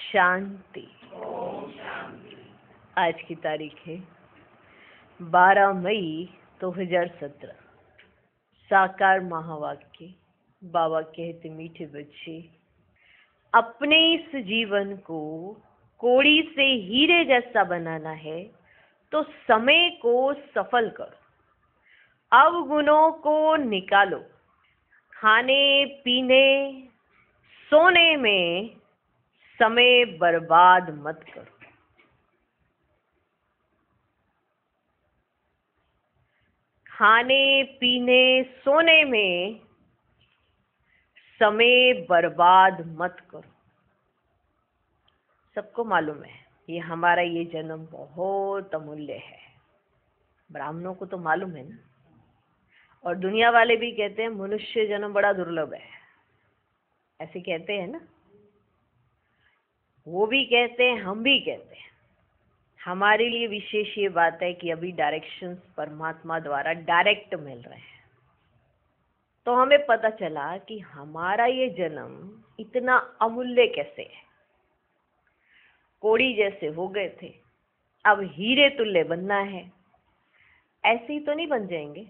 शांति। आज की तारीख है 12 मई 2017। साकार महावाक्य। बाबा कहते, मीठे बच्चे, अपने इस जीवन को कौड़ी से हीरे जैसा बनाना है तो समय को सफल करो। अवगुणों को निकालो। खाने पीने सोने में समय बर्बाद मत करो। खाने पीने सोने में समय बर्बाद मत करो। सबको मालूम है ये हमारा ये जन्म बहुत अमूल्य है। ब्राह्मणों को तो मालूम है ना, और दुनिया वाले भी कहते हैं मनुष्य जन्म बड़ा दुर्लभ है, ऐसे कहते हैं ना। वो भी कहते हैं, हम भी कहते हैं। हमारे लिए विशेष ये बात है कि अभी डायरेक्शंस परमात्मा द्वारा डायरेक्ट मिल रहे हैं, तो हमें पता चला कि हमारा ये जन्म इतना अमूल्य कैसे है। कोड़ी जैसे हो गए थे, अब हीरे तुल्य बनना है। ऐसे ही तो नहीं बन जाएंगे,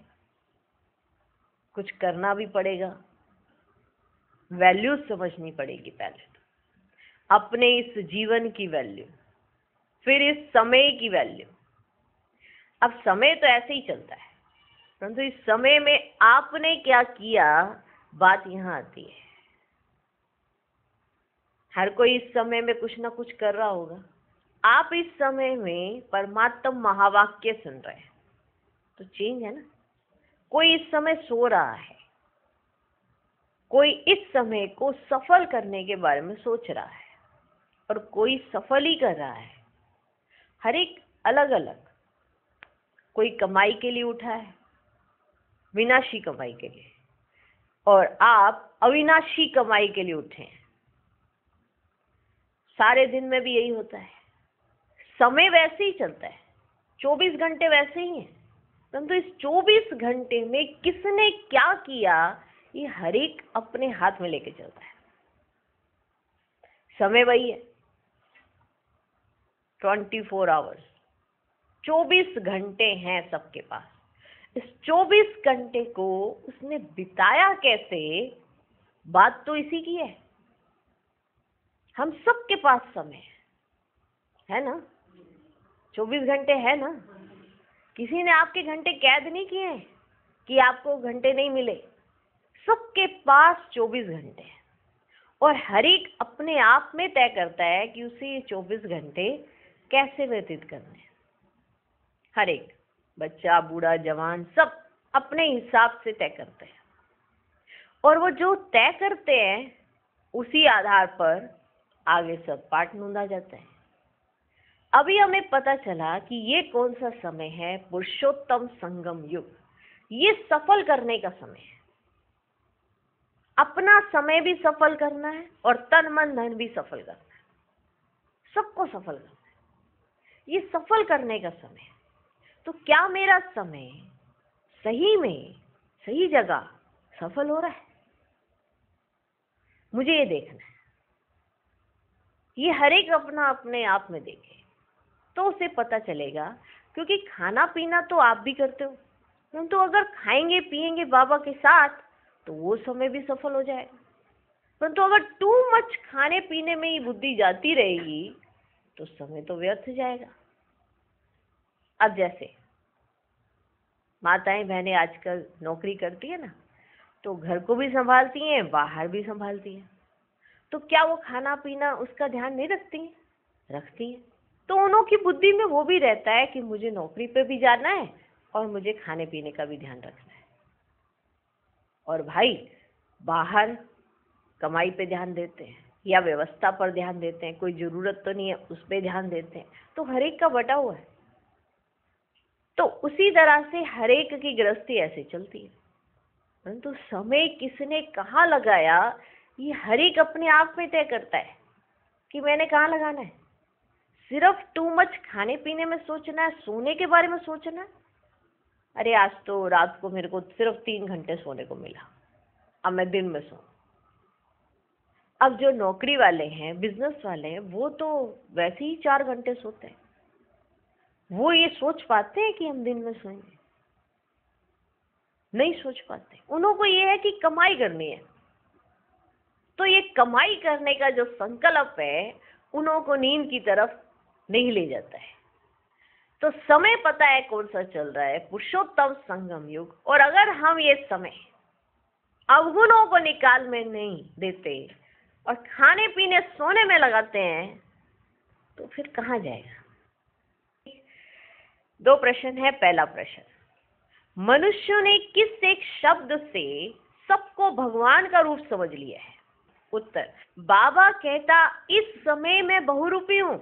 कुछ करना भी पड़ेगा। वैल्यू समझनी पड़ेगी पहले तो, अपने इस जीवन की वैल्यू, फिर इस समय की वैल्यू। अब समय तो ऐसे ही चलता है, परंतु इस समय में आपने क्या किया, बात यहां आती है। हर कोई इस समय में कुछ ना कुछ कर रहा होगा। आप इस समय में परमात्म महावाक्य सुन रहे हैं तो चेंज है ना। कोई इस समय सो रहा है, कोई इस समय को सफल करने के बारे में सोच रहा है, और कोई सफल ही कर रहा है। हर एक अलग अलग। कोई कमाई के लिए उठा है, विनाशी कमाई के लिए, और आप अविनाशी कमाई के लिए उठे हैं। सारे दिन में भी यही होता है। समय वैसे ही चलता है, 24 घंटे वैसे ही हैं, परंतु इस 24 घंटे में किसने क्या किया, ये हर एक अपने हाथ में लेके चलता है। समय वही है, 24 आवर्स, 24 घंटे हैं सबके पास। इस 24 घंटे को उसने बिताया कैसे, बात तो इसी की है। हम सबके पास समय है ना, 24 घंटे है ना। किसी ने आपके घंटे कैद नहीं किए कि आपको घंटे नहीं मिले। सबके पास 24 घंटे हैं, और हर एक अपने आप में तय करता है कि उसे ये 24 घंटे कैसे व्यतीत करने हैं। हर एक बच्चा, बूढ़ा, जवान, सब अपने हिसाब से तय करते हैं, और वो जो तय करते हैं उसी आधार पर आगे सब पाठ नोंदा जाता है। अभी हमें पता चला कि ये कौन सा समय है, पुरुषोत्तम संगम युग। ये सफल करने का समय है। अपना समय भी सफल करना है और तन मन धन भी सफल करना है। सबको सफल करना है। ये सफल करने का समय है। तो क्या मेरा समय सही में सही जगह सफल हो रहा है? मुझे ये देखना है। ये हर एक अपना अपने आप में देखे तो उसे पता चलेगा, क्योंकि खाना पीना तो आप भी करते हो, परंतु अगर खाएंगे पिएंगे बाबा के साथ तो वो समय भी सफल हो जाएगा। परंतु अगर टू मच खाने पीने में ही बुद्धि जाती रहेगी तो समय तो व्यर्थ जाएगा। अब जैसे माताएं बहनें आजकल नौकरी करती है ना, तो घर को भी संभालती हैं, बाहर भी संभालती हैं, तो क्या वो खाना पीना उसका ध्यान नहीं रखती हैं? रखती हैं। तो उन्हों की बुद्धि में वो भी रहता है कि मुझे नौकरी पे भी जाना है और मुझे खाने पीने का भी ध्यान रखना है। और भाई बाहर कमाई पे ध्यान देते हैं या व्यवस्था पर ध्यान देते हैं, कोई जरूरत तो नहीं है उस पे ध्यान देते हैं। तो हर एक का बटा हुआ है। तो उसी तरह से हर एक की गृहस्थी ऐसे चलती है, परंतु समय किसने कहाँ लगाया ये हर एक अपने आप में तय करता है कि मैंने कहाँ लगाना है। सिर्फ टू मच खाने पीने में सोचना है, सोने के बारे में सोचना है। अरे आज तो रात को मेरे को सिर्फ 3 घंटे सोने को मिला, अब मैं दिन में सो। अब जो नौकरी वाले हैं, बिजनेस वाले हैं, वो तो वैसे ही 4 घंटे सोते हैं। वो ये सोच पाते हैं कि हम दिन में सोएंगे? नहीं सोच पाते। उन्हों को ये है कि कमाई करनी है, तो ये कमाई करने का जो संकल्प है उन्हों को नींद की तरफ नहीं ले जाता है। तो समय पता है कौन सा चल रहा है, पुरुषोत्तम संगम युग। और अगर हम ये समय अवगुणों को निकाल में नहीं देते और खाने पीने सोने में लगाते हैं तो फिर कहाँ जाएगा? 2 प्रश्न है। पहला प्रश्न, मनुष्यों ने किस एक शब्द से सबको भगवान का रूप समझ लिया है? उत्तर, बाबा कहता इस समय मैं बहुरूपी हूं।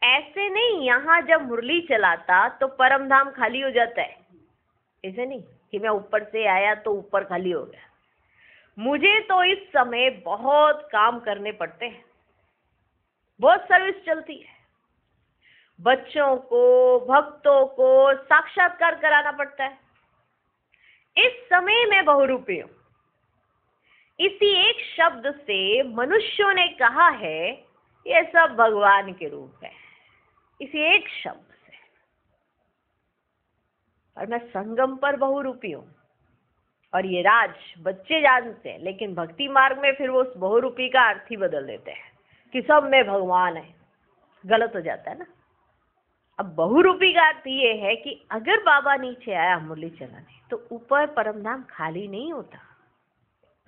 ऐसे नहीं, यहां जब मुरली चलाता तो परम धाम खाली हो जाता है। ऐसे नहीं कि मैं ऊपर से आया तो ऊपर खाली हो गया। मुझे तो इस समय बहुत काम करने पड़ते हैं, बहुत सर्विस चलती है। बच्चों को, भक्तों को साक्षात्कार कराना पड़ता है। इस समय मैं बहुरूपी हूं। इसी एक शब्द से मनुष्यों ने कहा है ये सब भगवान के रूप है, इसी एक शब्द से। और मैं संगम पर बहुरूपी हूं। और ये राज बच्चे जानते हैं, लेकिन भक्ति मार्ग में फिर वो उस बहुरूपी का अर्थ ही बदल देते हैं कि सब में भगवान है। गलत हो जाता है ना। अब बहुरूपी का अर्थ ये है कि अगर बाबा नीचे आया मुरली चलाने तो ऊपर परमधाम खाली नहीं होता।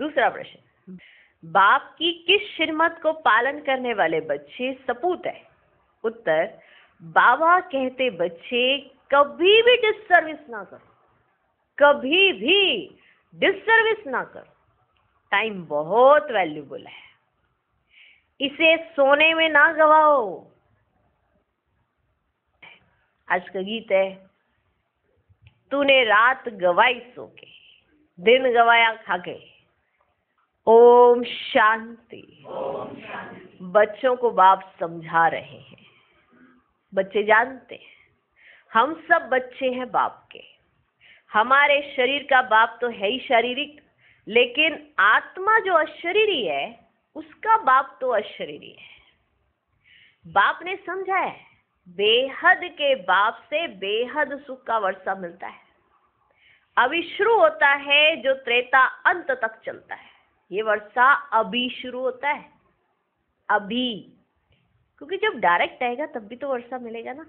दूसरा प्रश्न, बाप की किस श्रीमत को पालन करने वाले बच्चे सपूत है? उत्तर, बाबा कहते बच्चे कभी भी डिससर्विस ना करो, कभी भी डिससर्विस ना करो। टाइम बहुत वैल्यूबल है, इसे सोने में ना गवाओ। आज का गीत है, तूने रात गवाई सो के, दिन गवाया खाके। ओम शांति। बच्चों को बाप समझा रहे हैं। बच्चे जानते हैं हम सब बच्चे हैं बाप के। हमारे शरीर का बाप तो है ही शारीरिक, लेकिन आत्मा जो अशरीरी है उसका बाप तो अशरीरी है। बाप ने समझा है बेहद के बाप से बेहद सुख का वर्षा मिलता है। अभी शुरू होता है जो त्रेता अंत तक चलता है। ये वर्षा अभी शुरू होता है, अभी, क्योंकि जब डायरेक्ट आएगा तब भी तो वर्षा मिलेगा ना।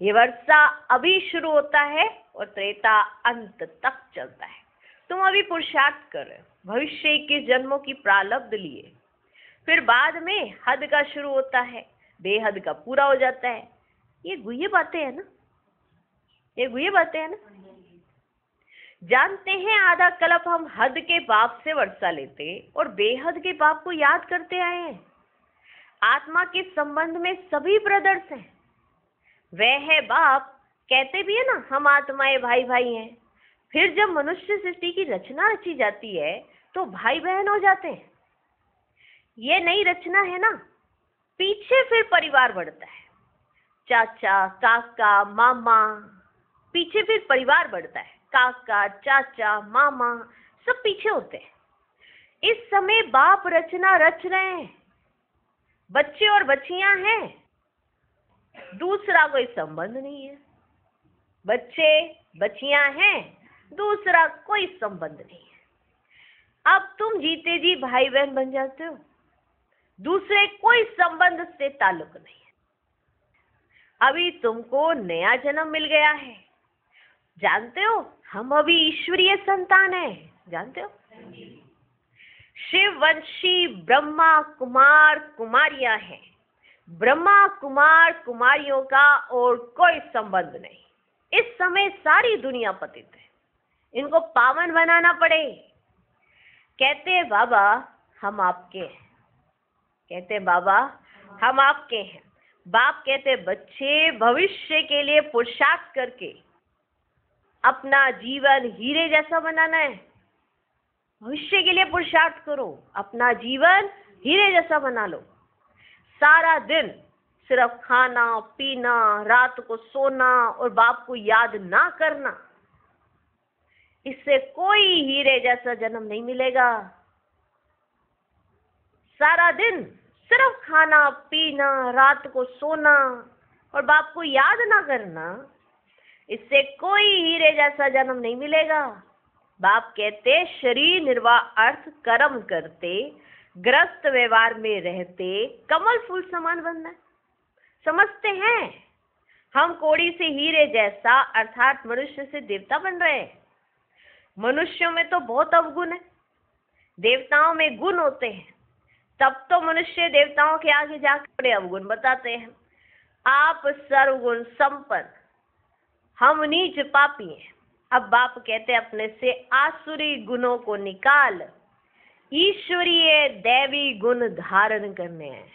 ये वर्षा अभी शुरू होता है और त्रेता अंत तक चलता है। तुम अभी पुरुषार्थ कर रहे हो, भविष्य के जन्मों की प्रारब्ध लिए, फिर बाद में हद का शुरू होता है, बेहद का पूरा हो जाता है। ये गुह्य बातें है ना, ये गुह्य बातें है ना। जानते हैं आधा कल्प हम हद के बाप से वर्षा लेते और बेहद के बाप को याद करते आए हैं। आत्मा के संबंध में सभी ब्रदर्स हैं। वह है बाप, कहते भी है ना हम आत्माएं भाई भाई हैं। फिर जब मनुष्य सृष्टि की रचना रची जाती है तो भाई बहन हो जाते हैं। ये नई रचना है ना, पीछे फिर परिवार बढ़ता है, चाचा, काका, मामा, पीछे फिर परिवार बढ़ता है। काका, चाचा, मामा सब पीछे होते हैं। इस समय बाप रचना रच रहे हैं, बच्चे और बच्चियां हैं, दूसरा कोई संबंध नहीं है। बच्चे बच्चियां हैं, दूसरा कोई संबंध नहीं है। अब तुम जीते जी भाई बहन बन जाते हो, दूसरे कोई संबंध से ताल्लुक नहीं है। अभी तुमको नया जन्म मिल गया है। जानते हो हम अभी ईश्वरीय संतान हैं, जानते हो। शिववंशी ब्रह्मा कुमार कुमारियां हैं। ब्रह्मा कुमार कुमारियों का और कोई संबंध नहीं। इस समय सारी दुनिया पतित है, इनको पावन बनाना पड़े। कहते हैं बाबा हम आपके हैं, कहते हैं बाबा हम आपके हैं। बाप कहते बच्चे भविष्य के लिए पुरुषार्थ करके अपना जीवन हीरे जैसा बनाना है। भविष्य के लिए पुरुषार्थ करो, अपना जीवन हीरे जैसा बना लो। सारा दिन सिर्फ खाना पीना, रात को सोना और बाप को याद ना करना, इससे कोई हीरे जैसा जन्म नहीं मिलेगा। सारा दिन सिर्फ खाना पीना, रात को सोना और बाप को याद ना करना, इससे कोई हीरे जैसा जन्म नहीं मिलेगा। बाप कहते शरीर निर्वाह अर्थ कर्म करते, ग्रस्त व्यवहार में रहते, कमल फूल समान बनना है। समझते हैं हम कौड़ी से हीरे जैसा अर्थात मनुष्य से देवता बन रहे हैं। मनुष्यों में तो बहुत अवगुण है, देवताओं में गुण होते हैं, तब तो मनुष्य देवताओं के आगे जाकर बड़े अवगुण बताते हैं। आप सर्वगुण संपन्न, हम नीच पापी हैं। अब बाप कहते अपने से आसुरी गुणों को निकाल, ईश्वरीय दैवी गुण धारण करने हैं।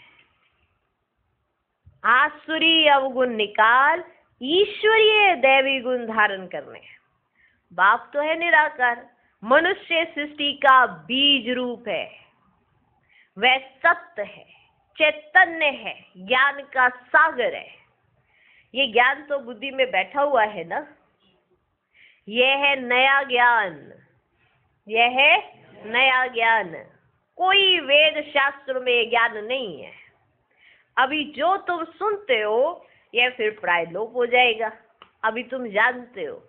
आसुरी अवगुण निकाल, ईश्वरीय दैवी गुण धारण करने हैं। बाप तो है निराकार, मनुष्य सृष्टि का बीज रूप है, वह सत्य है, चैतन्य है, ज्ञान का सागर है। ये ज्ञान तो बुद्धि में बैठा हुआ है ना, यह है नया ज्ञान, यह है नया ज्ञान। कोई वेद शास्त्र में ज्ञान नहीं है। अभी जो तुम सुनते हो यह फिर प्राय लोप हो जाएगा। अभी तुम जानते हो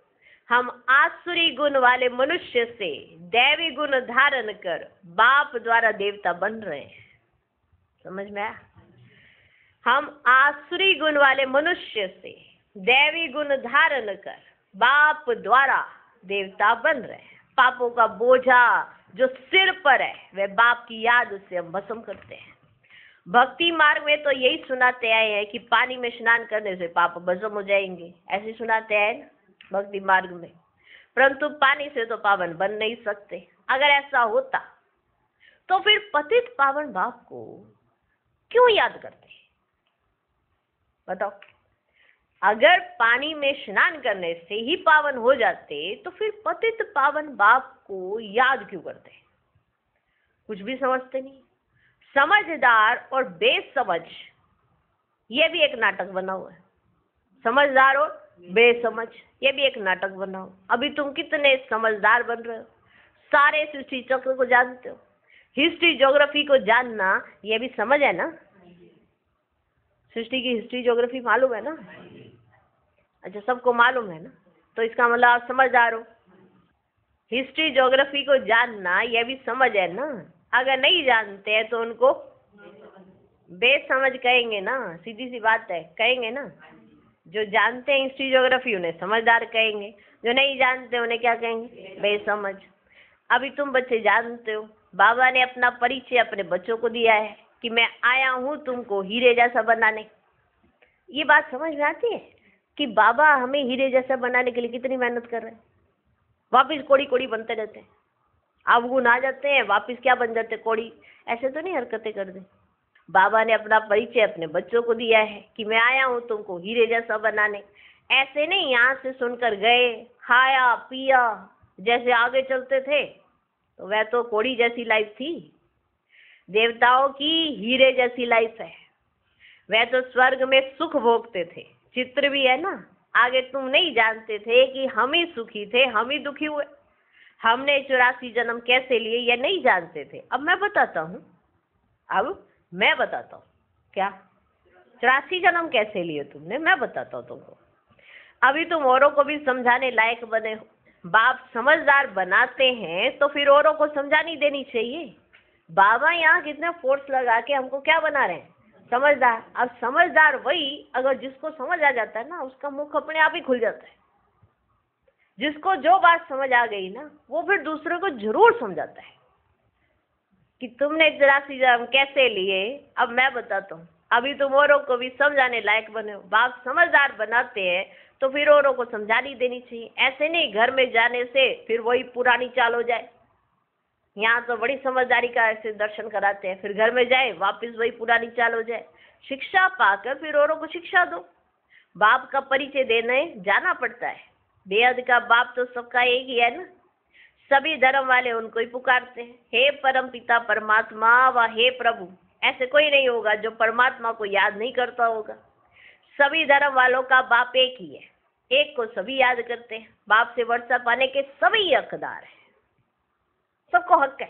हम आसुरी गुण वाले मनुष्य से दैवी गुण धारण कर बाप द्वारा देवता बन रहे हैं। समझ में आया? हम आसुरी गुण वाले मनुष्य से दैवी गुण धारण कर बाप द्वारा देवता बन रहे हैं। पापों का बोझा जो सिर पर है वह बाप की याद से हम भस्म करते हैं। भक्ति मार्ग में तो यही सुनाते आए हैं कि पानी में स्नान करने से पाप भस्म हो जाएंगे, ऐसे सुनाते आए ना भक्ति मार्ग में। परंतु पानी से तो पावन बन नहीं सकते। अगर ऐसा होता तो फिर पतित पावन बाप को क्यों याद करते? बताओ, अगर पानी में स्नान करने से ही पावन हो जाते तो फिर पतित पावन बाप को याद क्यों करते? कुछ भी समझते नहीं। समझदार और बेसमझ, ये भी एक नाटक बना हुआ है। समझदार और बेसमझ, ये भी एक नाटक बना हुआ। अभी तुम कितने समझदार बन रहे हो, सारे सृष्टि चक्र को जानते हो, हिस्ट्री ज्योग्राफी को जानना ये भी समझ है ना। सृष्टि की हिस्ट्री ज्योग्राफी मालूम है ना? अच्छा, सबको मालूम है ना, तो इसका मतलब आप समझदार हो। हिस्ट्री ज्योग्राफी को जानना यह भी समझ है ना। अगर नहीं जानते हैं तो उनको बेसमझ कहेंगे ना, सीधी सी बात है, कहेंगे ना। जो जानते हैं हिस्ट्री ज्योग्राफी उन्हें समझदार कहेंगे, जो नहीं जानते उन्हें क्या कहेंगे? बेसमझ। अभी तुम बच्चे जानते हो, बाबा ने अपना परिचय अपने बच्चों को दिया है कि मैं आया हूँ तुमको हीरे जैसा बनाने। ये बात समझ में आती है कि बाबा हमें हीरे जैसा बनाने के लिए कितनी मेहनत कर रहे हैं। वापिस कोड़ी कोड़ी बनते रहते हैं, अवगुण आ जाते हैं, वापिस क्या बन जाते? कोड़ी। ऐसे तो नहीं हरकतें कर दे। बाबा ने अपना परिचय अपने बच्चों को दिया है कि मैं आया हूँ तुमको हीरे जैसा बनाने। ऐसे नहीं यहाँ से सुनकर गए, खाया पिया, जैसे आगे चलते थे तो वह तो कोड़ी जैसी लाइफ थी। देवताओं की हीरे जैसी लाइफ है। वह तो स्वर्ग में सुख भोगते थे। चित्र भी है ना। आगे तुम नहीं जानते थे कि हम ही सुखी थे, हम ही दुखी हुए। हमने 84 जन्म कैसे लिए यह नहीं जानते थे। अब मैं बताता हूँ, अब मैं बताता हूँ क्या 84 जन्म कैसे लिए तुमने, मैं बताता हूँ तुमको। अभी तुम औरों को भी समझाने लायक बने हो। बाप समझदार बनाते हैं तो फिर औरों को समझानी देनी चाहिए। बाबा यहाँ कितने फोर्स लगा के हमको क्या बना रहे हैं? समझदार। अब समझदार वही, अगर जिसको समझ आ जाता है ना उसका मुख अपने आप ही खुल जाता है। जिसको जो बात समझ आ गई ना वो फिर दूसरे को जरूर समझाता है कि तुमने 84 जन्म कैसे लिए। अब मैं बताता हूँ, अभी तुम औरों को भी समझाने लायक बने हो। बाप समझदार बनाते हैं तो फिर औरों को समझानी देनी चाहिए। ऐसे नहीं घर में जाने से फिर वही पुरानी चाल हो जाए। यहाँ तो बड़ी समझदारी का ऐसे दर्शन कराते हैं, फिर घर में जाए वापस वही पुरानी चाल हो जाए। शिक्षा पाकर फिर औरों को शिक्षा दो। बाप का परिचय देने जाना पड़ता है। बेहद का बाप तो सबका एक ही है ना। सभी धर्म वाले उनको ही पुकारते हैं, हे परम पिता परमात्मा व हे प्रभु। ऐसे कोई नहीं होगा जो परमात्मा को याद नहीं करता होगा। सभी धर्म वालों का बाप एक ही है, एक को सभी याद करते हैं। बाप से वर्षा पाने के सभी हकदार हैं, सबको हक है।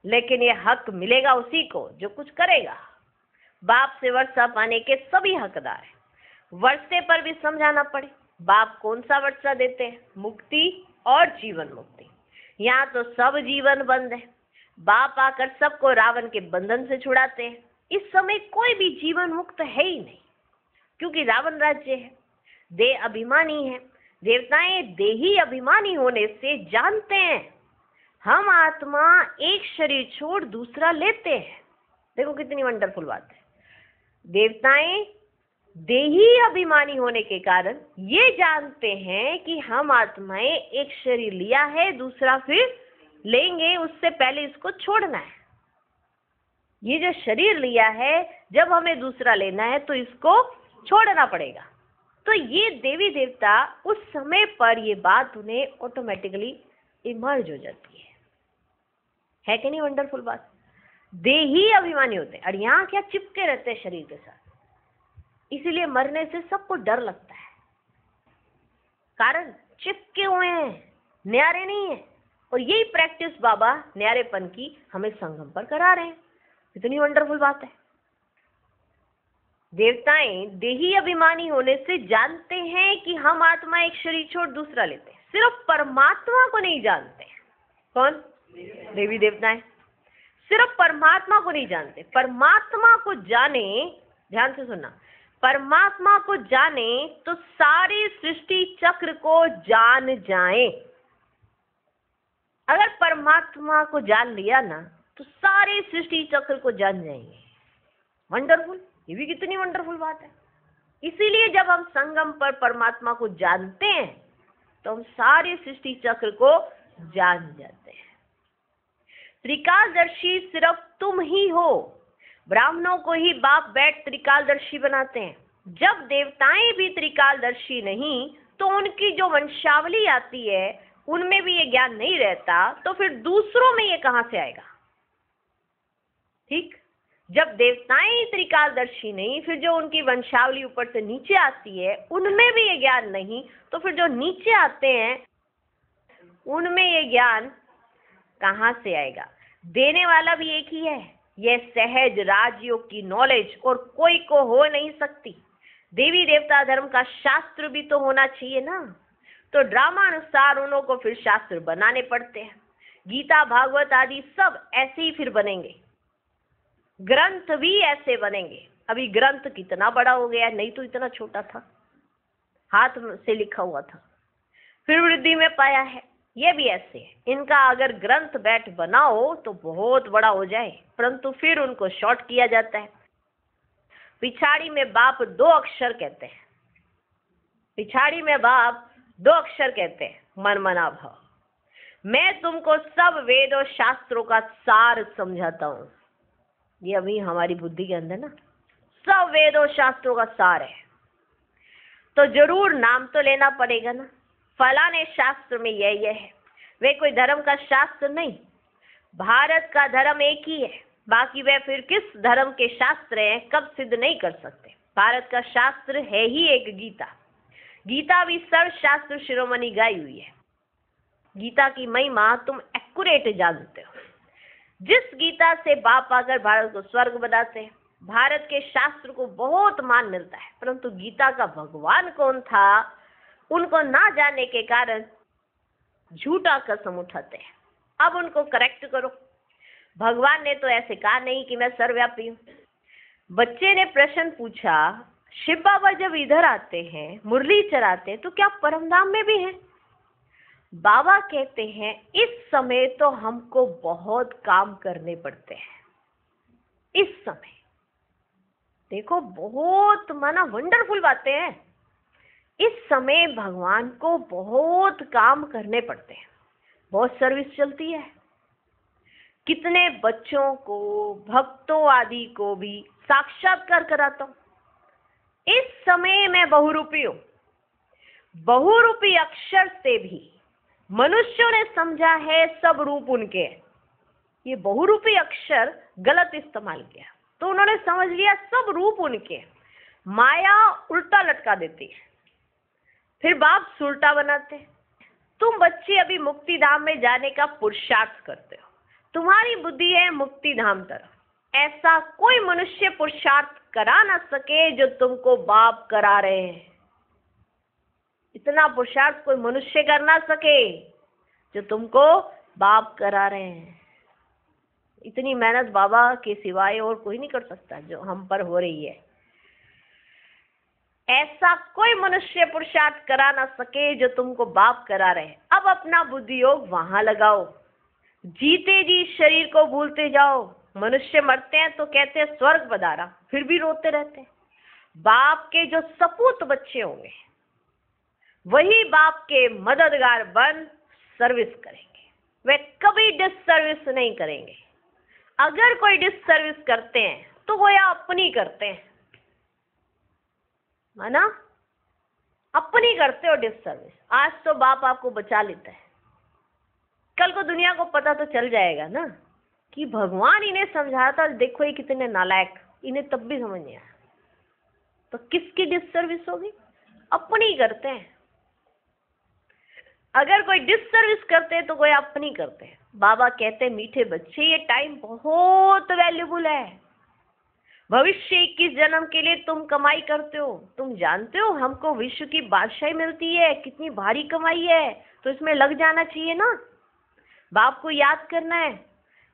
लेकिन ये हक मिलेगा उसी को जो कुछ करेगा। बाप से वर्षा पाने के सभी हकदार हैं। वर्षे पर भी समझाना पड़े, बाप कौन सा वर्षा देते हैं? मुक्ति और जीवन मुक्ति। यहाँ तो सब जीवन बंद है। बाप आकर सबको रावण के बंधन से छुड़ाते हैं। इस समय कोई भी जीवन मुक्त है ही नहीं, क्योंकि रावण राज्य है, देह अभिमानी है। देवताएं देही अभिमानी होने से जानते हैं हम आत्मा एक शरीर छोड़ दूसरा लेते हैं। देखो कितनी वंडरफुल बात है। देवताएं देही अभिमानी होने के कारण ये जानते हैं कि हम आत्माएं एक शरीर लिया है, दूसरा फिर लेंगे, उससे पहले इसको छोड़ना है। ये जो शरीर लिया है, जब हमें दूसरा लेना है तो इसको छोड़ना पड़ेगा। तो ये देवी देवता उस समय पर ये बात उन्हें ऑटोमेटिकली इमर्ज हो जाती है कि नहीं? वंडरफुल बात। देही अभिमानी होते हैं और यहाँ क्या चिपके रहते हैं शरीर के साथ, इसीलिए मरने से सबको डर लगता है। कारण चिपके हुए हैं, न्यारे नहीं है। और यही प्रैक्टिस बाबा न्यारेपन की हमें संगम पर करा रहे हैं। कितनी वंडरफुल बात है। देवताएं देही अभिमानी होने से जानते हैं कि हम आत्मा एक शरीर छोड़ दूसरा लेते हैं। सिर्फ परमात्मा को नहीं जानते। कौन? देवी देवताएं सिर्फ परमात्मा को नहीं जानते। परमात्मा को जाने, ध्यान से सुनना, परमात्मा को जाने तो सारी सृष्टि चक्र को जान जाएं। अगर परमात्मा को जान लिया ना तो सारे सृष्टि चक्र को जान जाएंगे। वंडरफुल। ये भी कितनी वंडरफुल बात है। इसीलिए जब हम संगम पर परमात्मा को जानते हैं तो हम सारे सृष्टि चक्र को जान जाते हैं। त्रिकालदर्शी सिर्फ तुम ही हो। ब्राह्मणों को ही बाप बैठ त्रिकालदर्शी बनाते हैं। जब देवताएं भी त्रिकालदर्शी नहीं तो उनकी जो वंशावली आती है उनमें भी ये ज्ञान नहीं रहता, तो फिर दूसरों में ये कहां से आएगा? ठीक। जब देवताएं त्रिकालदर्शी नहीं, फिर जो उनकी वंशावली ऊपर से नीचे आती है उनमें भी ये ज्ञान नहीं, तो फिर जो नीचे आते हैं उनमें ये ज्ञान कहां से आएगा? देने वाला भी एक ही है। यह सहज राजयोग की नॉलेज और कोई को हो नहीं सकती। देवी देवता धर्म का शास्त्र भी तो होना चाहिए ना। तो ड्रामा अनुसार उन्हों को फिर शास्त्र बनाने पड़ते हैं। गीता भागवत आदि सब ऐसे ही फिर बनेंगे। ग्रंथ भी ऐसे बनेंगे। अभी ग्रंथ कितना बड़ा हो गया, नहीं तो इतना छोटा था, हाथ से लिखा हुआ था, फिर वृद्धि में पाया है। ये भी ऐसे है। इनका अगर ग्रंथ बैठ बनाओ तो बहुत बड़ा हो जाए, परंतु फिर उनको शॉर्ट किया जाता है। पिछाड़ी में बाप 2 अक्षर कहते हैं। पिछाड़ी में बाप 2 अक्षर कहते हैं, मन मना भाव। मैं तुमको सब वेद और शास्त्रों का सार समझाता हूं। ये अभी हमारी बुद्धि के अंदर ना सब वेद और शास्त्रों का सार है, तो जरूर नाम तो लेना पड़ेगा ना। फलाने शास्त्र में यह है। वे कोई धर्म का शास्त्र नहीं, भारत का धर्म एक ही है। बाकी वे फिर किस धर्म के शास्त्र हैं कब सिद्ध नहीं कर सकते। भारत का शास्त्र है ही एक गीता। गीता भी सर्व शास्त्र शिरोमणि गाई हुई है। गीता की महिमा तुम एक्यूरेट जानते हो। जिस गीता से बाप आकर भारत को स्वर्ग बनाते हैं। भारत के शास्त्र को बहुत मान मिलता है, परंतु गीता का भगवान कौन था उनको ना जानने के कारण झूठा कसम उठाते हैं। अब उनको करेक्ट करो। भगवान ने तो ऐसे कहा नहीं कि मैं सर्वव्यापी हूँ। बच्चे ने प्रश्न पूछा, शिव बाबा जब इधर आते हैं मुरली चलाते हैं तो क्या परमधाम में भी हैं? बाबा कहते हैं इस समय तो हमको बहुत काम करने पड़ते हैं। इस समय देखो बहुत माना वंडरफुल बातें हैं। इस समय भगवान को बहुत काम करने पड़ते हैं, बहुत सर्विस चलती है। कितने बच्चों को, भक्तों आदि को भी साक्षात्कार कराता हूं। इस समय मैं बहुरूपी हूं। बहुरूपी अक्षर से भी मनुष्यों ने समझा है सब रूप उनके। ये बहुरूपी अक्षर गलत इस्तेमाल किया तो उन्होंने समझ लिया सब रूप उनके। माया उल्टा लटका देती है, फिर बाप सुलटा बनाते हैं। तुम बच्चे अभी मुक्ति धाम में जाने का पुरुषार्थ करते हो, तुम्हारी बुद्धि है मुक्ति धाम तरफ। ऐसा कोई मनुष्य पुरुषार्थ करा ना सके जो तुमको बाप करा रहे हैं। इतना पुरुषार्थ कोई मनुष्य कर ना सके जो तुमको बाप करा रहे हैं। इतनी मेहनत बाबा के सिवाय और कोई नहीं कर सकता जो हम पर हो रही है। ऐसा कोई मनुष्य पुरुषार्थ करा ना सके जो तुमको बाप करा रहे। अब अपना बुद्धि योग वहां लगाओ। जीते जी शरीर को भूलते जाओ। मनुष्य मरते हैं तो कहते हैं स्वर्ग पधारा, फिर भी रोते रहते हैं। बाप के जो सपूत बच्चे होंगे वही बाप के मददगार बन सर्विस करेंगे। वे कभी डिससर्विस नहीं करेंगे। अगर कोई डिससर्विस करते हैं तो वो या अपनी करते हैं, माना अपनी करते हो डिससर्विस। आज तो बाप आपको बचा लेता है, कल को दुनिया को पता तो चल जाएगा ना कि भगवान इन्हें समझाया था, देखो ये कितने नालायक, इन्हें तब भी समझ नहीं आया। तो किसकी डिससर्विस होगी? अपनी करते हैं। अगर कोई डिससर्विस करते हैं तो कोई अपनी करते हैं। बाबा कहते हैं मीठे बच्चे, ये टाइम बहुत वैल्यूबल है। भविष्य 21 जन्म के लिए तुम कमाई करते हो। तुम जानते हो हमको विश्व की बादशाही मिलती है, कितनी भारी कमाई है, तो इसमें लग जाना चाहिए ना। बाप को याद करना है।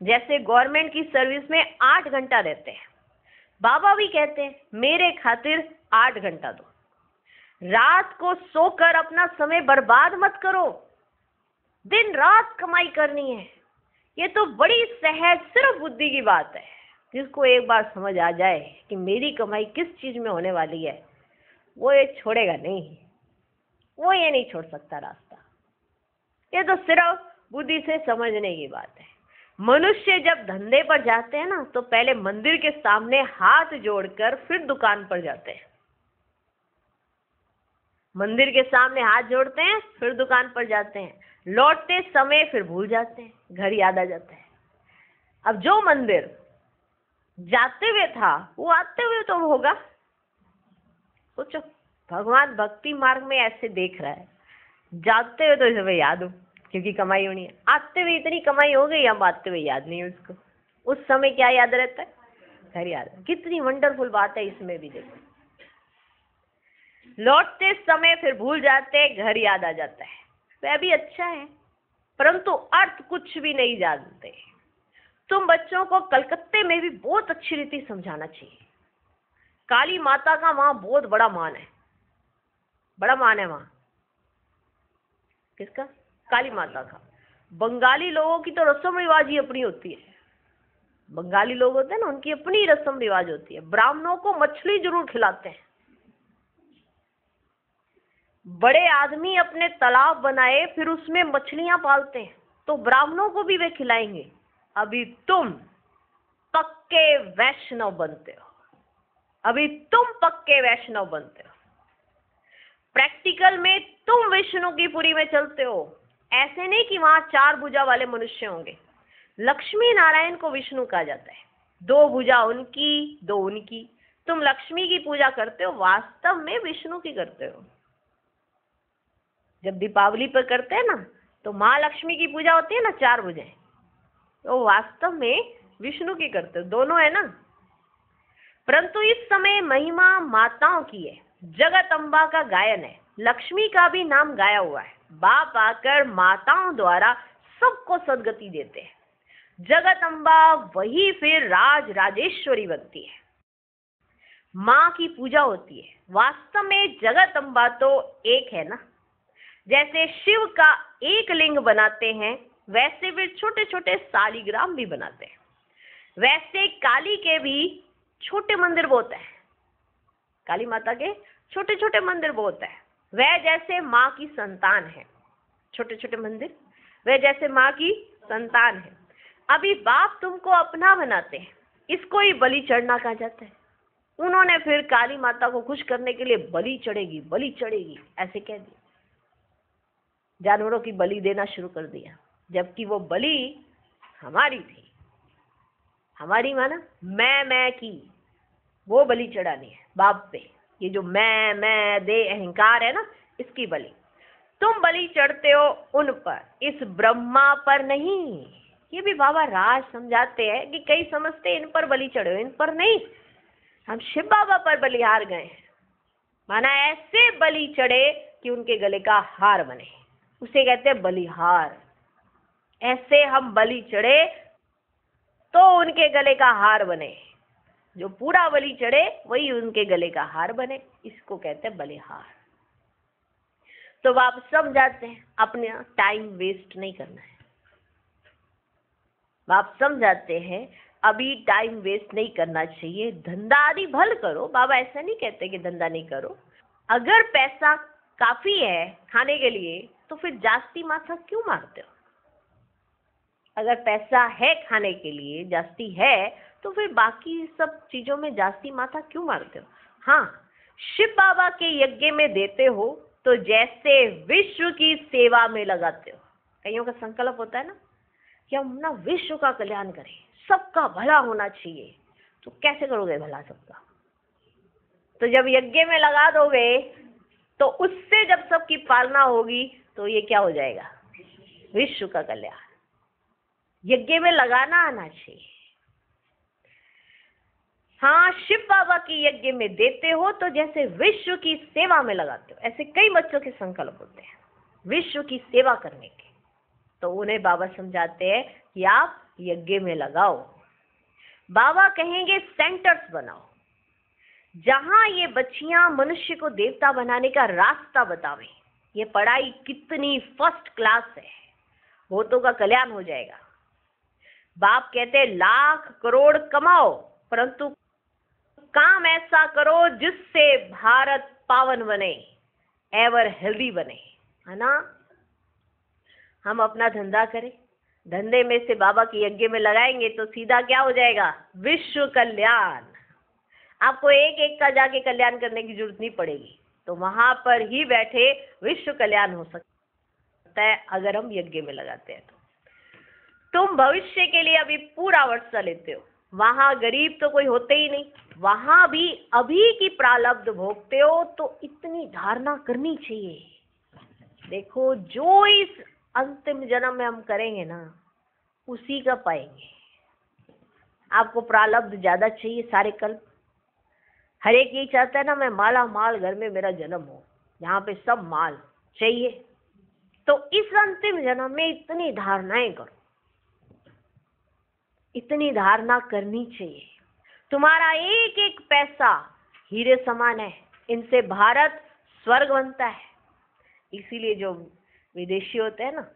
जैसे गवर्नमेंट की सर्विस में 8 घंटा रहते हैं, बाबा भी कहते हैं मेरे खातिर 8 घंटा दो। रात को सोकर अपना समय बर्बाद मत करो, दिन रात कमाई करनी है। ये तो बड़ी सहज सिर्फ बुद्धि की बात है। जिसको एक बार समझ आ जाए कि मेरी कमाई किस चीज में होने वाली है, वो ये छोड़ेगा नहीं, वो ये नहीं छोड़ सकता रास्ता। ये तो सिर्फ बुद्धि से समझने की बात है। मनुष्य जब धंधे पर जाते हैं ना तो पहले मंदिर के सामने हाथ जोड़कर फिर दुकान पर जाते हैं। मंदिर के सामने हाथ जोड़ते हैं, फिर दुकान पर जाते हैं। लौटते समय फिर भूल जाते हैं, घर याद आ जाता है। अब जो मंदिर जाते हुए था वो आते हुए तो होगा। सोचो, भगवान भक्ति मार्ग में ऐसे देख रहा है, जाते हुए तो इसे याद हो क्योंकि कमाई होनी है, आते हुए इतनी कमाई हो गई, अब आते हुए याद नहीं है उसको। उस समय क्या याद रहता है? घर याद है। कितनी वंडरफुल बात है इसमें भी। देखो, लौटते समय फिर भूल जाते हैं, घर याद आ जाता है। वह भी अच्छा है, परंतु अर्थ कुछ भी नहीं जानते। तुम बच्चों को कलकत्ते में भी बहुत अच्छी रीति समझाना चाहिए। काली माता का वहां बहुत बड़ा मान है, बड़ा मान है वहां। किसका? काली माता का। बंगाली लोगों की तो रस्म रिवाज ही अपनी होती है। बंगाली लोग होते हैं ना, उनकी अपनी रस्म रिवाज होती है। ब्राह्मणों को मछली जरूर खिलाते हैं। बड़े आदमी अपने तालाब बनाए फिर उसमें मछलियां पालते हैं, तो ब्राह्मणों को भी वे खिलाएंगे। अभी तुम पक्के वैष्णव बनते हो, अभी तुम पक्के वैष्णव बनते हो। प्रैक्टिकल में तुम विष्णु की पुरी में चलते हो। ऐसे नहीं कि वहां 4 भुजा वाले मनुष्य होंगे। लक्ष्मी नारायण को विष्णु कहा जाता है। 2 भुजा उनकी, 2 उनकी। तुम लक्ष्मी की पूजा करते हो, वास्तव में विष्णु की करते हो। जब दीपावली पर करते हैं ना तो माँ लक्ष्मी की पूजा होती है ना, 4 भुजाएं, तो वास्तव में विष्णु की करते हो। दोनों है ना। परंतु इस समय महिमा माताओं की है, जगत अम्बा का गायन है, लक्ष्मी का भी नाम गाया हुआ है। बाप आकर माताओं द्वारा सबको सदगति देते हैं। जगत अम्बा वही फिर राज राजेश्वरी बनती है। माँ की पूजा होती है। वास्तव में जगत अम्बा तो एक है ना। जैसे शिव का एक लिंग बनाते हैं, वैसे वे छोटे छोटे शालिग्राम भी बनाते हैं। वैसे काली के भी छोटे मंदिर बहुत है। काली माता के छोटे छोटे मंदिर बहुत है। वह जैसे माँ की संतान है। छोटे छोटे मंदिर, वह जैसे माँ की संतान है। अभी बाप तुमको अपना बनाते हैं, इसको ही बलि चढ़ना कहा जाता है। उन्होंने फिर काली माता को खुश करने के लिए बलि चढ़ेगी, बलि चढ़ेगी ऐसे कह दिया। जानवरों की बलि देना शुरू कर दिया, जबकि वो बलि हमारी थी। हमारी माना मैं की, वो बलि चढ़ानी है बाप पे। ये जो मैं दे अहंकार है ना, इसकी बलि तुम बलि चढ़ते हो उन पर, इस ब्रह्मा पर नहीं। ये भी बाबा राज समझाते हैं कि कई समझते इन पर बलि चढ़े हो, इन पर नहीं, हम शिव बाबा पर बलिहार गए हैं। माना ऐसे बलि चढ़े कि उनके गले का हार बने, उसे कहते हैं बलिहार। ऐसे हम बलि चढ़े तो उनके गले का हार बने, जो पूरा बलि चढ़े वही उनके गले का हार बने, इसको कहते हैं बलिहार। तो आप समझाते हैं अपना टाइम वेस्ट नहीं करना है। आप समझाते हैं अभी टाइम वेस्ट नहीं करना चाहिए, धंधा आदि भल करो। बाबा ऐसा नहीं कहते कि धंधा नहीं करो। अगर पैसा काफी है खाने के लिए तो फिर जास्ती माथा क्यों मारते हो? अगर पैसा है खाने के लिए जास्ती है तो फिर बाकी सब चीजों में जास्ती माथा क्यों मारते हो? हाँ, शिव बाबा के यज्ञ में देते हो तो जैसे विश्व की सेवा में लगाते हो। कईयों का संकल्प होता है ना कि हम ना विश्व का कल्याण करें, सबका भला होना चाहिए। तो कैसे करोगे भला सबका? तो जब यज्ञ में लगा दोगे तो उससे जब सबकी पालना होगी तो ये क्या हो जाएगा? विश्व का कल्याण। यज्ञ में लगाना आना चाहिए। हाँ, शिव बाबा की यज्ञ में देते हो तो जैसे विश्व की सेवा में लगाते हो। ऐसे कई बच्चों के संकल्प होते हैं विश्व की सेवा करने के, तो उन्हें बाबा समझाते हैं कि आप यज्ञ में लगाओ। बाबा कहेंगे सेंटर्स बनाओ, जहां ये बच्चियां मनुष्य को देवता बनाने का रास्ता बतावें। ये पढ़ाई कितनी फर्स्ट क्लास है, बहुतों का कल्याण हो जाएगा। बाप कहते हैं लाख करोड़ कमाओ परंतु काम ऐसा करो जिससे भारत पावन बने, एवर हेल्दी बने, है ना। हम अपना धंधा करें, धंधे में से बाबा के यज्ञ में लगाएंगे तो सीधा क्या हो जाएगा? विश्व कल्याण। आपको एक एक का जाके कल्याण करने की जरूरत नहीं पड़ेगी, तो वहां पर ही बैठे विश्व कल्याण हो सकता है अगर हम यज्ञ में लगाते हैं। तो तुम भविष्य के लिए अभी पूरा वर्षा लेते हो, वहां गरीब तो कोई होते ही नहीं, वहां भी अभी की प्रारब्ध भोगते हो, तो इतनी धारणा करनी चाहिए। देखो, जो इस अंतिम जन्म में हम करेंगे ना उसी का पाएंगे। आपको प्रारब्ध ज्यादा चाहिए सारे कल्प, हर एक यही चाहता है ना मैं माला माल घर में मेरा जन्म हो, यहाँ पे सब माल चाहिए। तो इस अंतिम जन्म में इतनी धारणाएं करो, इतनी धारणा करनी चाहिए। तुम्हारा एक एक पैसा हीरे समान है, इनसे भारत स्वर्ग बनता है। इसीलिए जो विदेशी होते हैं ना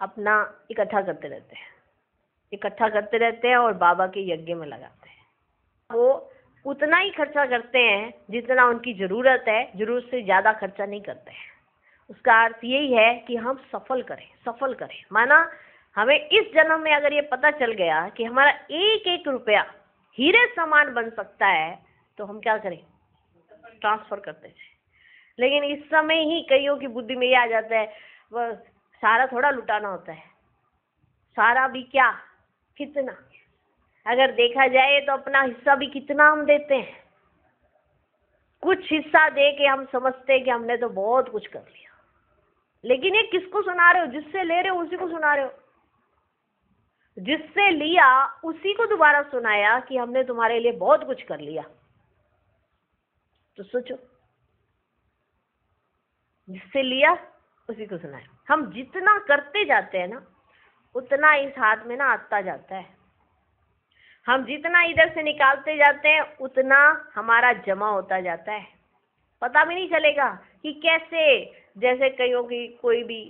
अपना इकट्ठा करते रहते हैं और बाबा के यज्ञ में लगाते हैं। वो उतना ही खर्चा करते हैं जितना उनकी जरूरत है, जरूरत से ज्यादा खर्चा नहीं करते हैं। उसका अर्थ यही है कि हम सफल करें। माना हमें इस जन्म में अगर ये पता चल गया कि हमारा एक एक रुपया हीरे समान बन सकता है तो हम क्या करें? ट्रांसफर करते हैं। लेकिन इस समय ही कईयों की बुद्धि में ये आ जाता है वह सारा थोड़ा लुटाना होता है। सारा भी क्या, कितना? अगर देखा जाए तो अपना हिस्सा भी कितना हम देते हैं। कुछ हिस्सा दे के हम समझते हैं कि हमने तो बहुत कुछ कर लिया, लेकिन ये किसको सुना रहे हो? जिससे ले रहे हो उसी को सुना रहे हो। जिससे लिया उसी को दोबारा सुनाया कि हमने तुम्हारे लिए बहुत कुछ कर लिया। तो सोचो, जिससे लिया उसी को सुनाया। हम जितना करते जाते हैं ना उतना इस हाथ में ना आता जाता है। हम जितना इधर से निकालते जाते हैं उतना हमारा जमा होता जाता है। पता भी नहीं चलेगा कि कैसे, जैसे कईयों की कोई भी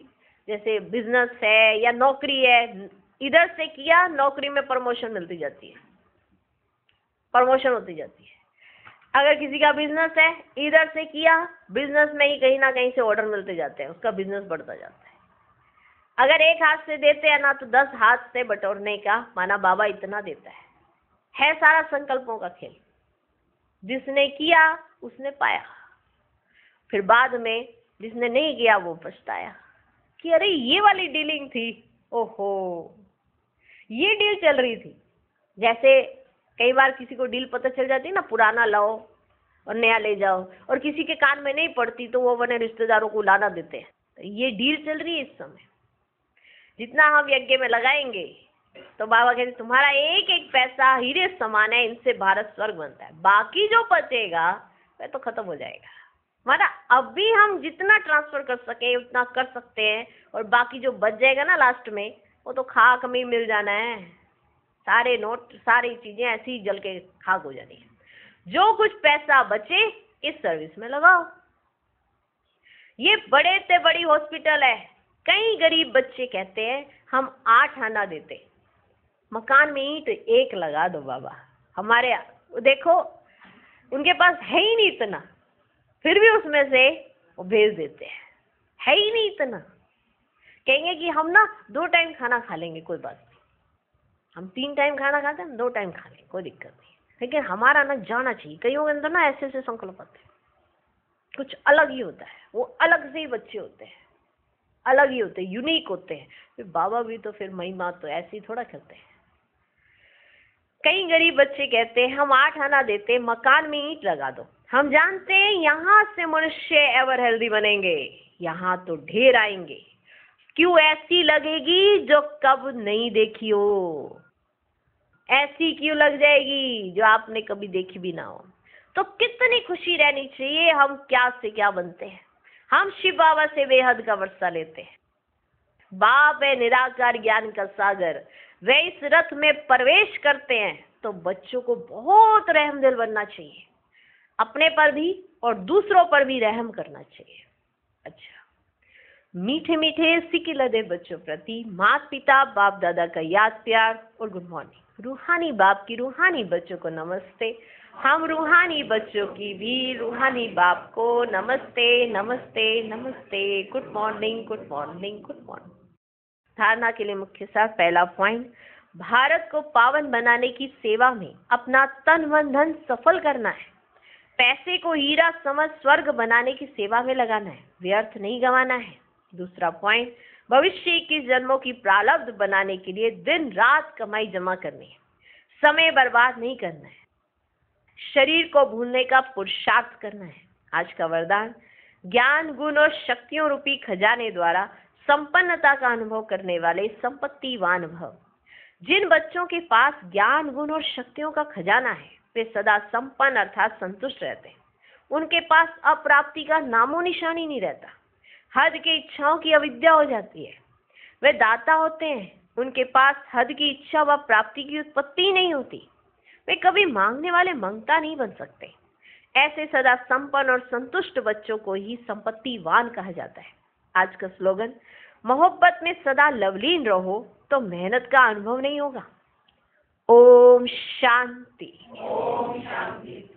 जैसे बिजनेस है या नौकरी है, इधर से किया नौकरी में प्रमोशन मिलती जाती है, प्रमोशन होती जाती है। अगर किसी का बिजनेस है, इधर से किया बिजनेस में ही कहीं ना कहीं से ऑर्डर मिलते जाते हैं, उसका बिजनेस बढ़ता जाता है। अगर एक हाथ से देते हैं ना तो 10 हाथ से बटोरने का, माना बाबा इतना देता है सारा संकल्पों का खेल। जिसने किया उसने पाया, फिर बाद में जिसने नहीं किया वो पछताया कि अरे ये वाली डीलिंग थी, ओहो ये डील चल रही थी। जैसे कई बार किसी को डील पता चल जाती है ना, पुराना लाओ और नया ले जाओ, और किसी के कान में नहीं पड़ती तो वो अपने रिश्तेदारों को लाना देते हैं। तो ये डील चल रही है इस समय। जितना हम यज्ञ में लगाएंगे तो बाबा कहते तुम्हारा एक एक पैसा हीरे समान है, इनसे भारत स्वर्ग बनता है, बाकी जो बचेगा वह तो खत्म हो जाएगा। मतलब अभी हम जितना ट्रांसफर कर सके उतना कर सकते हैं, और बाकी जो बच जाएगा ना लास्ट में, वो तो खाक में मिल जाना है। सारे नोट सारी चीजें ऐसी ही जल के खाक हो जानी है। जो कुछ पैसा बचे इस सर्विस में लगाओ। ये बड़े से बड़ी हॉस्पिटल है। कई गरीब बच्चे कहते हैं हम 8 आना देते, मकान में ईंट एक लगा दो बाबा। हमारे देखो उनके पास है ही नहीं इतना, फिर भी उसमें से वो भेज देते हैं। है ही नहीं इतना, कहेंगे कि हम ना 2 टाइम खाना खा लेंगे, कोई बात नहीं। हम 3 टाइम खाना खाते हैं, 2 टाइम खा लेंगे, कोई दिक्कत नहीं। लेकिन हमारा ना जाना चाहिए। कईयों के अंदर ना ऐसे ऐसे संकल्प आते हैं, कुछ अलग ही होता है। वो अलग से ही बच्चे होते हैं, अलग ही होते हैं, यूनिक होते हैं। फिर बाबा भी तो फिर महिमा तो ऐसे ही थोड़ा करते हैं। कई गरीब बच्चे कहते हैं हम 8 आना देते, मकान में ईंट लगा दो। हम जानते हैं यहाँ से मनुष्य एवर हेल्दी बनेंगे, यहाँ तो ढेर आएंगे। क्यों ऐसी लगेगी जो कब नहीं देखी हो, ऐसी क्यों लग जाएगी जो आपने कभी देखी भी ना हो। तो कितनी खुशी रहनी चाहिए। हम क्या से क्या बनते हैं, हम शिव बाबा से बेहद का वर्षा लेते हैं। बाप है निराकार ज्ञान का सागर, वे इस रथ में प्रवेश करते हैं। तो बच्चों को बहुत रहमदिल बनना चाहिए, अपने पर भी और दूसरों पर भी रहम करना चाहिए। अच्छा, मीठे मीठे सिक्के लदे बच्चों प्रति माता पिता बाप दादा का याद प्यार और गुड मॉर्निंग। रूहानी बाप की रूहानी बच्चों को नमस्ते। हम रूहानी बच्चों की भी रूहानी बाप को नमस्ते नमस्ते नमस्ते। Good morning good morning good morning. धारणा के लिए मुख्य सार। पहला पॉइंट, भारत को पावन बनाने की सेवा में अपना तन मन धन सफल करना है। पैसे को हीरा समझ स्वर्ग बनाने की सेवा में लगाना है, व्यर्थ नहीं गंवाना है। दूसरा पॉइंट, भविष्य की जन्मों की प्रारब्ध बनाने के लिए दिन रात कमाई जमा करनी है, समय बर्बाद नहीं करना है। शरीर को भूलने का पुरुषार्थ करना है। आज का वरदान, ज्ञान गुण और शक्तियों रूपी खजाने द्वारा संपन्नता का अनुभव करने वाले संपत्तिवान भव। जिन बच्चों के पास ज्ञान गुण और शक्तियों का खजाना है वे सदा संपन्न अर्थात संतुष्ट रहते हैं। उनके पास अप्राप्ति का नामो निशान ही नहीं रहता। हद की इच्छाओं की अविद्या हो जाती है। वे दाता होते हैं, उनके पास हद की इच्छा व प्राप्ति की उत्पत्ति नहीं होती। वे कभी मांगने वाले मंगता नहीं बन सकते। ऐसे सदा संपन्न और संतुष्ट बच्चों को ही संपत्तिवान कहा जाता है। आज का स्लोगन, मोहब्बत में सदा लवलीन रहो तो मेहनत का अनुभव नहीं होगा। ओम शांति। ओम शांति।